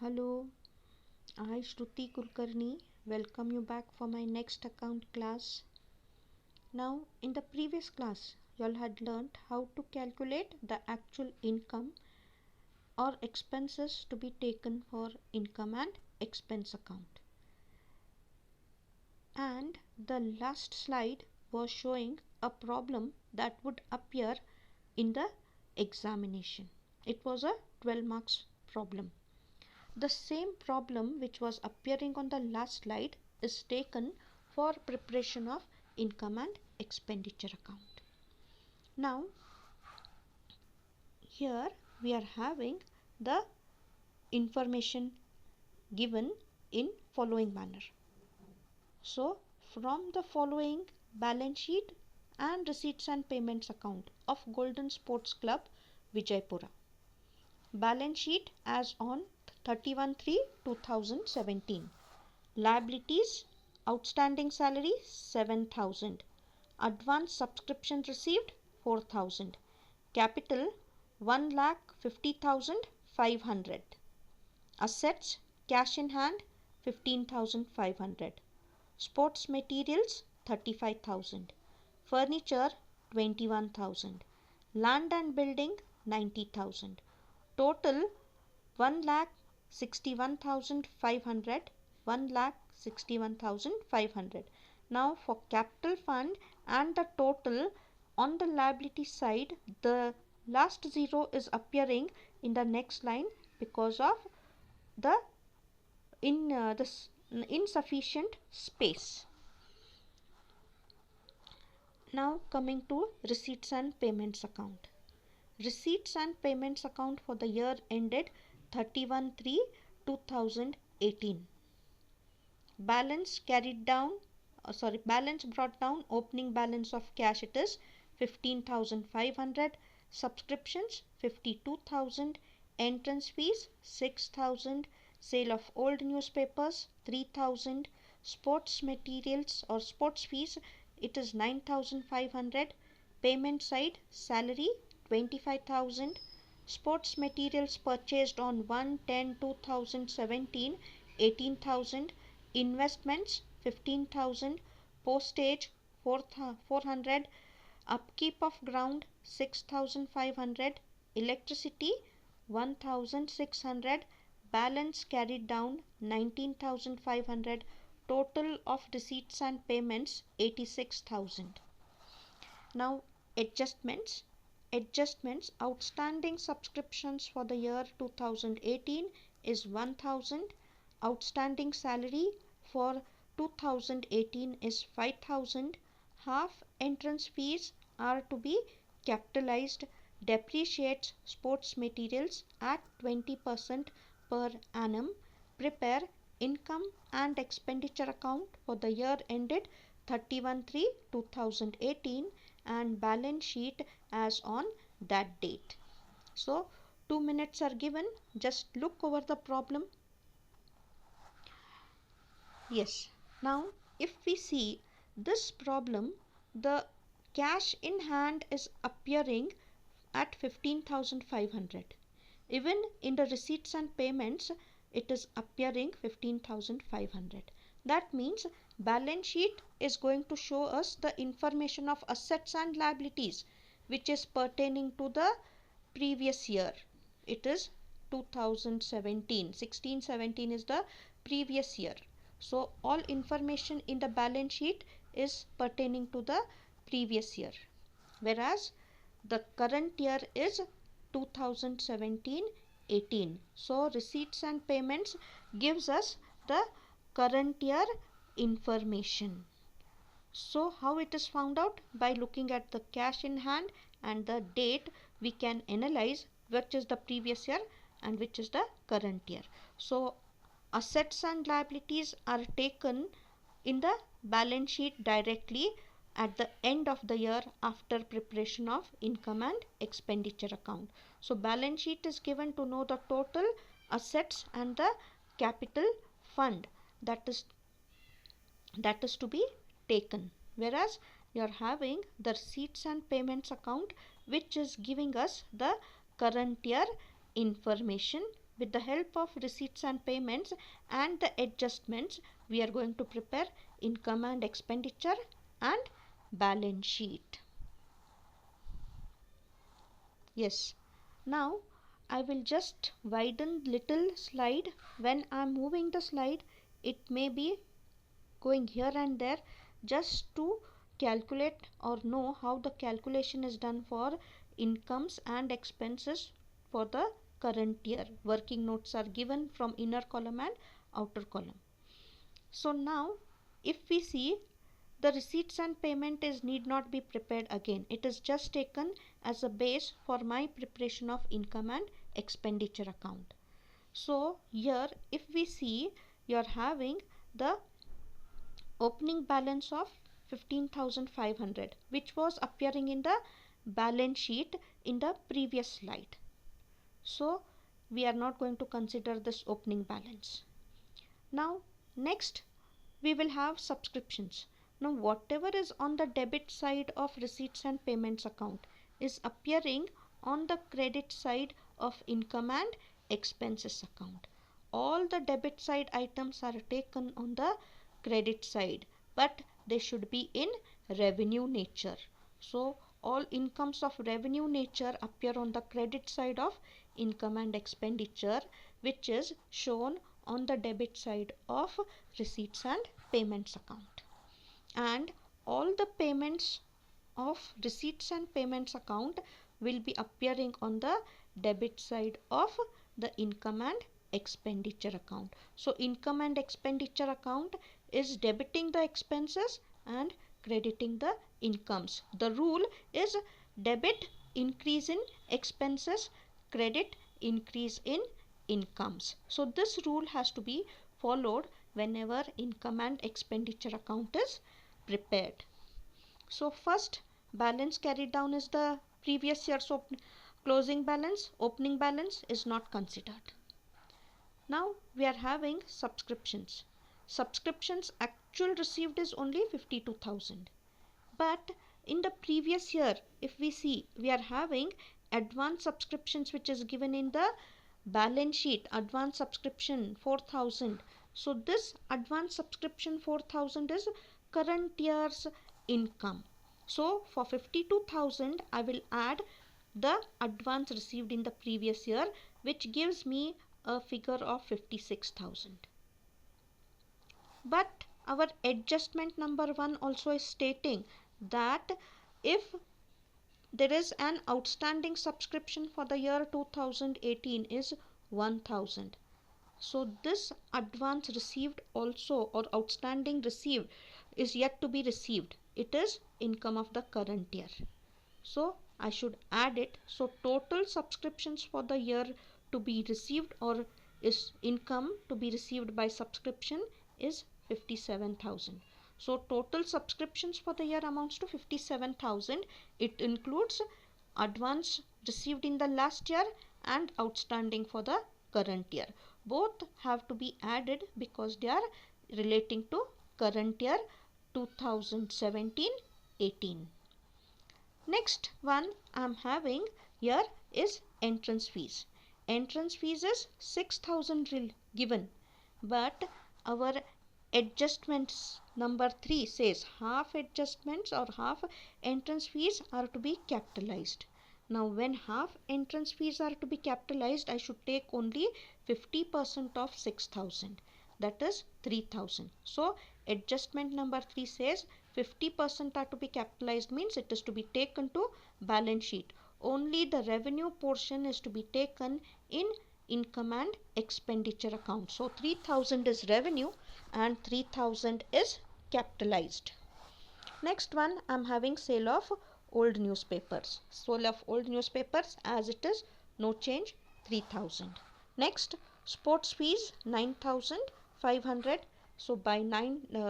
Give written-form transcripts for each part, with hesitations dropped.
Hello, I Shruti Kulkarni welcome you back for my next account class. Now, in the previous class, you all had learnt how to calculate the actual income or expenses to be taken for income and expense account. And the last slide was showing a problem that would appear in the examination. It was a 12 marks problem. The same problem which was appearing on the last slide is taken for preparation of income and expenditure account. Now, here we are having the information given in following manner. So, from the following balance sheet and receipts and payments account of Golden Sports Club, Vijaypura. Balance sheet as on 31/3/2017. Liabilities: outstanding salary 7,000, advance subscription received 4,000, capital 1,50,500, assets cash in hand 15,500, sports materials 35,000, furniture 21,000, land and building 90,000, total 1,61,500, 1,61,500. Now for capital fund and the total on the liability side, the last zero is appearing in the next line because of the insufficient space. Now coming to receipts and payments account. Receipts and payments account for the year ended 31/3/2018. Balance brought down, opening balance of cash it is 15,500, subscriptions 52,000, entrance fees 6,000, sale of old newspapers 3,000, sports materials or sports fees it is 9,500, payment side salary 25,000, sports materials purchased on 1/10/2017 18,000, investments 15,000, postage 400, upkeep of ground 6,500, electricity 1,600, balance carried down 19,500, total of receipts and payments 86,000. Now adjustments. Outstanding subscriptions for the year 2018 is 1,000, outstanding salary for 2018 is 5,000, half entrance fees are to be capitalized, depreciates sports materials at 20% per annum, prepare income and expenditure account for the year ended 31/3/2018 and balance sheet as on that date. So 2 minutes are given, just look over the problem. Yes, now if we see this problem, the cash in hand is appearing at 15,500. Even in the receipts and payments it is appearing 15,500. That means balance sheet is going to show us the information of assets and liabilities which is pertaining to the previous year. It is 2017. 16-17 is the previous year. So all information in the balance sheet is pertaining to the previous year. Whereas the current year is 2017-18. So receipts and payments gives us the current year information. So how it is found out? By looking at the cash in hand and the date we can analyze which is the previous year and which is the current year. So assets and liabilities are taken in the balance sheet directly at the end of the year after preparation of income and expenditure account. So balance sheet is given to know the total assets and the capital fund that is to be taken, whereas you are having the receipts and payments account which is giving us the current year information with the help of receipts and payments and the adjustments, we are going to prepare income and expenditure and balance sheet. Yes. Now I will just widen little slide. When I am moving the slide, it may be going here and there just to calculate or know how the calculation is done for incomes and expenses for the current year. Working notes are given from inner column and outer column. So now if we see, the receipts and payment is need not be prepared again. It is just taken as a base for my preparation of income and expenditure account. So here if we see, you are having the opening balance of 15,500, which was appearing in the balance sheet in the previous slide. So we are not going to consider this opening balance. Now next we will have subscriptions. Now whatever is on the debit side of receipts and payments account is appearing on the credit side of income and expenses account. All the debit side items are taken on the credit side, but they should be in revenue nature. So all incomes of revenue nature appear on the credit side of income and expenditure, which is shown on the debit side of receipts and payments account. And all the payments of receipts and payments account will be appearing on the debit side of the income and expenditure account. So income and expenditure account is debiting the expenses and crediting the incomes. The rule is debit increase in expenses, credit increase in incomes. So this rule has to be followed whenever income and expenditure account is prepared. So first balance carried down is the previous year's closing balance. Opening balance is not considered. Now we are having subscriptions. Subscriptions actual received is only 52,000. But in the previous year, if we see, we are having advance subscriptions which is given in the balance sheet. Advance subscription 4,000. So this advance subscription 4,000 is current year's income. So for 52,000 I will add the advance received in the previous year, which gives me a figure of 56,000. But our adjustment number 1 also is stating that if there is an outstanding subscription for the year 2018 is 1,000. So this advance received also, or outstanding received, is yet to be received. It is income of the current year. So I should add it. So total subscriptions for the year to be received, or is income to be received by subscription, is 57,000. So total subscriptions for the year amounts to 57,000. It includes advance received in the last year and outstanding for the current year. Both have to be added because they are relating to current year 2017-18. Next one I am having here is entrance fees. Entrance fees is 6,000 given, but our adjustments number 3 says half adjustments or half entrance fees are to be capitalized. Now when half entrance fees are to be capitalized, I should take only 50% of 6,000, that is 3,000. So adjustment number 3 says 50% are to be capitalized, means it is to be taken to balance sheet. Only the revenue portion is to be taken in income and expenditure account. So 3,000 is revenue and 3,000 is capitalized. Next one I am having sale of old newspapers. Sale of old newspapers as it is, no change, 3,000. Next, sports fees 9,500. So by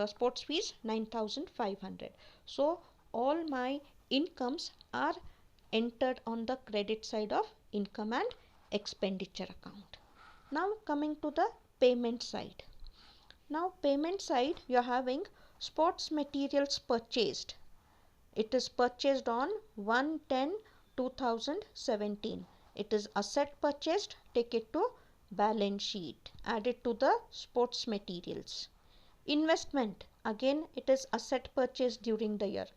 sports fees 9,500. So all my incomes are entered on the credit side of income and expenditure account. Now coming to the payment side. Now payment side, you are having sports materials purchased. It is purchased on 1/10/2017. It is asset purchased, take it to balance sheet, added to the sports materials. Investment, again it is asset purchase during the year,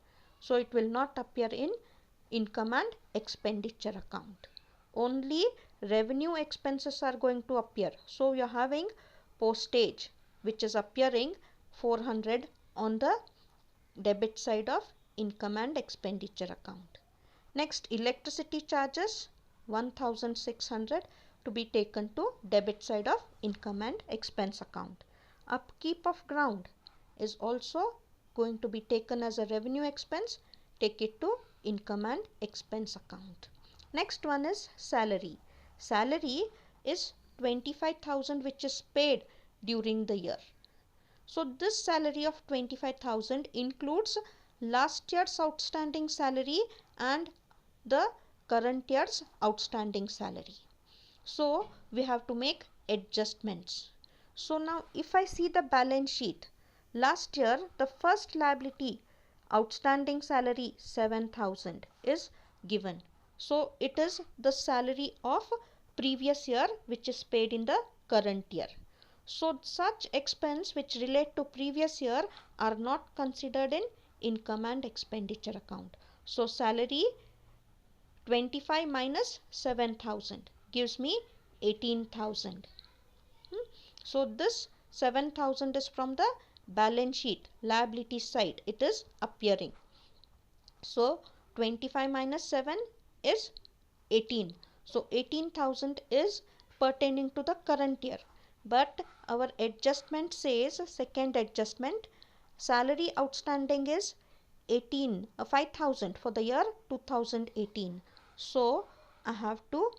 so it will not appear in income and expenditure account. Only revenue expenses are going to appear. So you are having postage which is appearing 400 on the debit side of income and expenditure account. Next, electricity charges 1600 to be taken to debit side of income and expense account. Upkeep of ground is also going to be taken as a revenue expense, take it to income and expense account. Next one is salary. Salary is 25,000 which is paid during the year. So this salary of 25,000 includes last year's outstanding salary and the current year's outstanding salary. So we have to make adjustments. So now if I see the balance sheet, last year the first liability outstanding salary 7,000 is given. So it is the salary of previous year which is paid in the current year. So such expense which relate to previous year are not considered in income and expenditure account. So salary 25 minus 7,000 gives me 18,000. So this 7,000 is from the balance sheet liability side, it is appearing. So 25 minus 7 is 18. So 18,000 is pertaining to the current year. But our adjustment says, second adjustment, salary outstanding is 5,000 for the year 2018. So I have to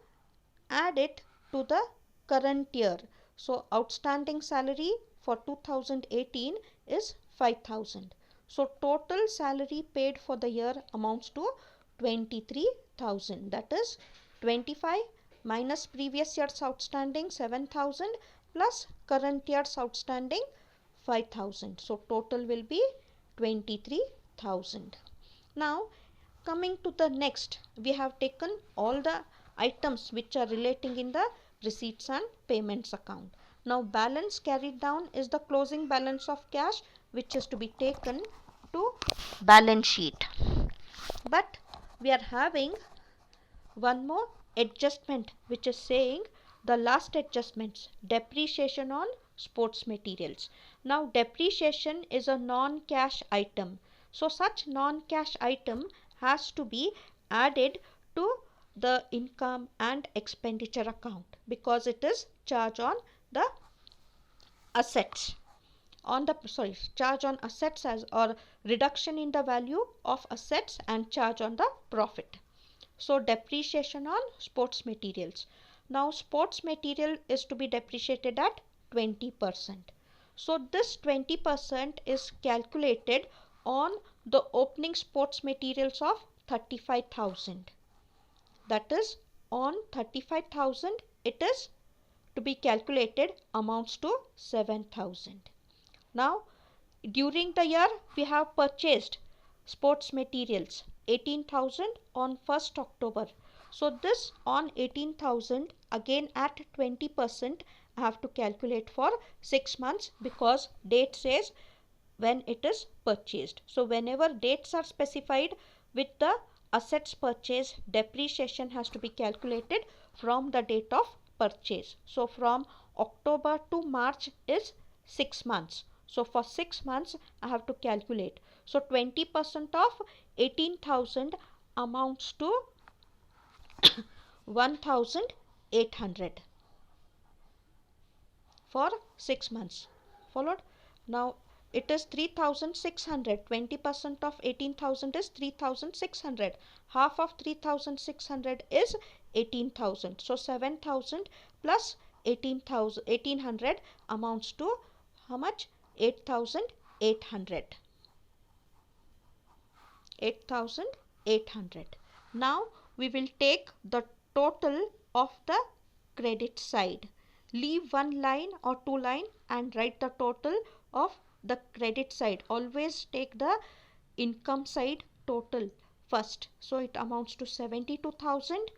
add it to the current year. So outstanding salary for 2018 is 5,000. So total salary paid for the year amounts to 23,000. That is 25 minus previous year's outstanding 7,000 plus current year's outstanding 5,000. So total will be 23,000. Now coming to the next, we have taken all the items which are relating in the receipts and payments account. Now balance carried down is the closing balance of cash which is to be taken to balance sheet. But we are having one more adjustment which is saying the last adjustments, depreciation on sports materials. Now depreciation is a non-cash item. So such non-cash item has to be added to the income and expenditure account because it is charge on the assets. Charge on assets as or reduction in the value of assets and charge on the profit. So depreciation on sports materials. Now sports material is to be depreciated at 20%. So this 20% is calculated on the opening sports materials of 35,000. That is on 35,000 it is to be calculated amounts to 7,000. Now during the year we have purchased sports materials 18,000 on 1st October. So this on 18,000 again at 20% I have to calculate for 6 months because date says when it is purchased. So whenever dates are specified with the assets purchase, depreciation has to be calculated from the date of purchase. So from October to March is 6 months. So for 6 months I have to calculate. So 20% of 18,000 amounts to 1,800 for 6 months. Followed? Now it is 3,600. 20% of 18,000 is 3,600. Half of 3,600 is 18,000. So 7,000 plus 1,800 amounts to how much? 8,800. 8,800. Now we will take the total of the credit side. Leave one line or two line and write the total of the credit side. Always take the income side total first. So it amounts to 72,000.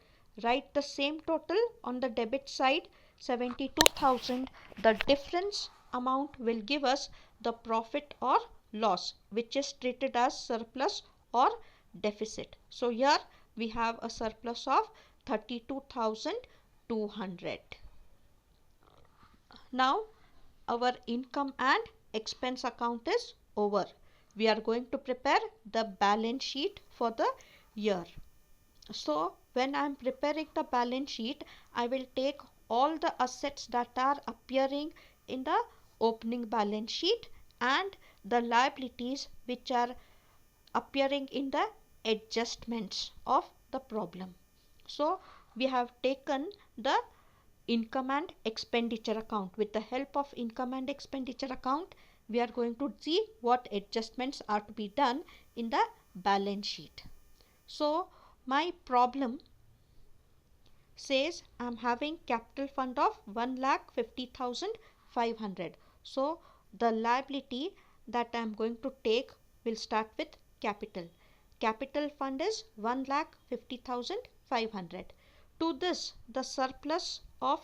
Write the same total on the debit side 72,000. The difference amount will give us the profit or loss, which is treated as surplus or deficit. So here we have a surplus of 32,200. Now our income and expense account is over. We are going to prepare the balance sheet for the year. So when I am preparing the balance sheet, I will take all the assets that are appearing in the opening balance sheet and the liabilities which are appearing in the adjustments of the problem. So we have taken the income and expenditure account. With the help of income and expenditure account, we are going to see what adjustments are to be done in the balance sheet. So my problem says I am having capital fund of 1,50,500. So the liability that I am going to take will start with capital. Capital fund is 1,50,500. To this, the surplus of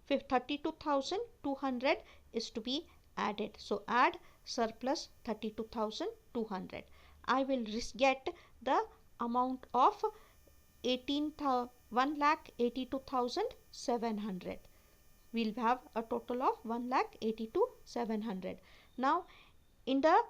32,200 is to be added. So add surplus 32,200. I will get the amount of 1,82,700. We'll have a total of 1,82,700. Now in the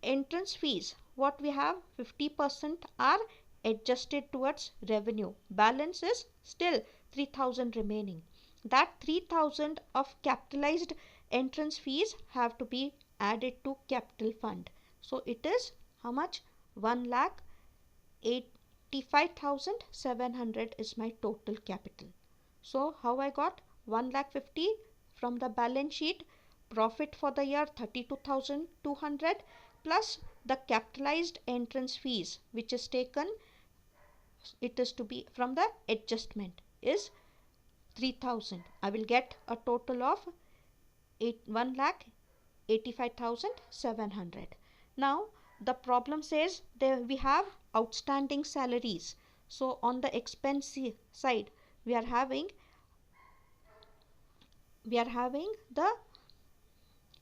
entrance fees, what we have, 50% are adjusted towards revenue. Balance is still 3,000 remaining. That 3,000 of capitalized entrance fees have to be added to capital fund. So it is how much? 1,85,700 is my total capital. So how I got 1,50,000 from the balance sheet? Profit for the year 32,200 plus the capitalized entrance fees which is taken, it is to be from the adjustment, is 3,000. I will get a total of 1,85,700. Now the problem says there we have outstanding salaries. So on the expense side we are having the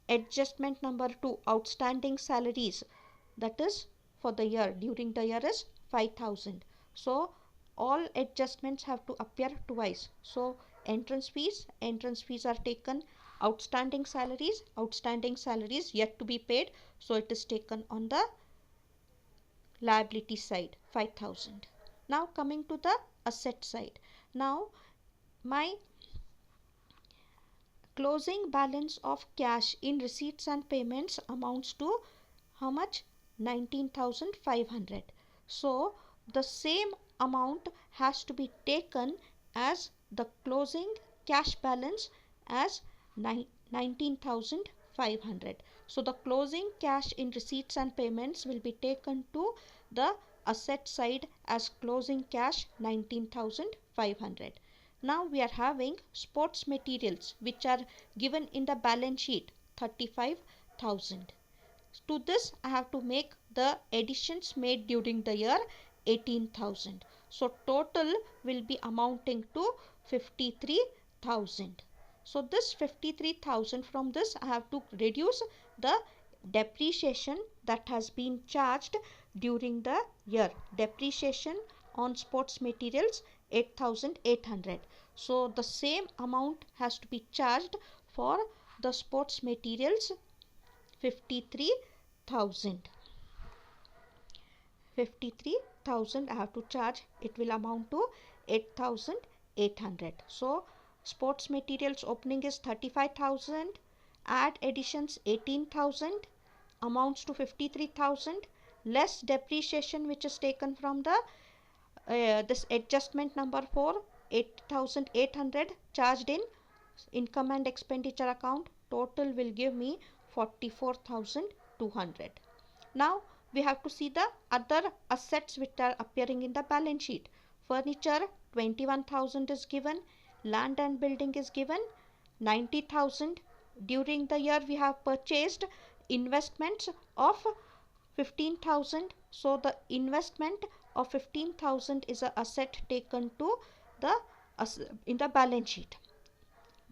adjustment number 2, outstanding salaries, that is for the year, during the year is 5,000. So all adjustments have to appear twice. So entrance fees are taken, outstanding salaries yet to be paid, so it is taken on the liability side, 5,000. Now coming to the asset side. Now my closing balance of cash in receipts and payments amounts to how much? 19,500. So the same amount has to be taken as the closing cash balance as 19,500. So the closing cash in receipts and payments will be taken to the asset side as closing cash 19,500. Now we are having sports materials which are given in the balance sheet 35,000. To this I have to make the additions made during the year 18,000. So total will be amounting to 53,000. So this 53,000, from this I have to reduce the depreciation that has been charged during the year. Depreciation on sports materials 8,800. So the same amount has to be charged for the sports materials, 53,000. 53,000 I have to charge. It will amount to 8,800. So sports materials opening is 35,000. Add additions 18,000 amounts to 53,000, less depreciation which is taken from the this adjustment number 4, 8,800 charged in income and expenditure account. Total will give me 44,200. Now we have to see the other assets which are appearing in the balance sheet. Furniture 21,000 is given, land and building is given 90,000. During the year we have purchased investments of 15,000. So the investment of 15,000 is an asset taken to the in the balance sheet.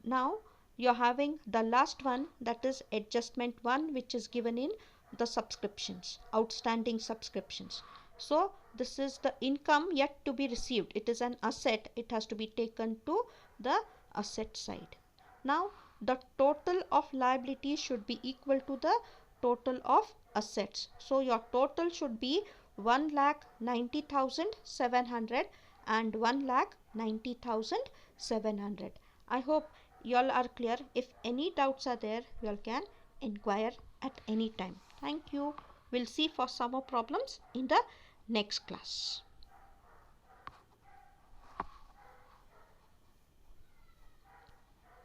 Now you're having the last one, that is adjustment 1, which is given in the subscriptions, outstanding subscriptions. So this is the income yet to be received. It is an asset. It has to be taken to the asset side. Now the total of liabilities should be equal to the total of assets. So your total should be 1,90,700 and 1,90,700. I hope you all are clear. If any doubts are there, you all can inquire at any time. Thank you. We'll see for some more problems in the next class.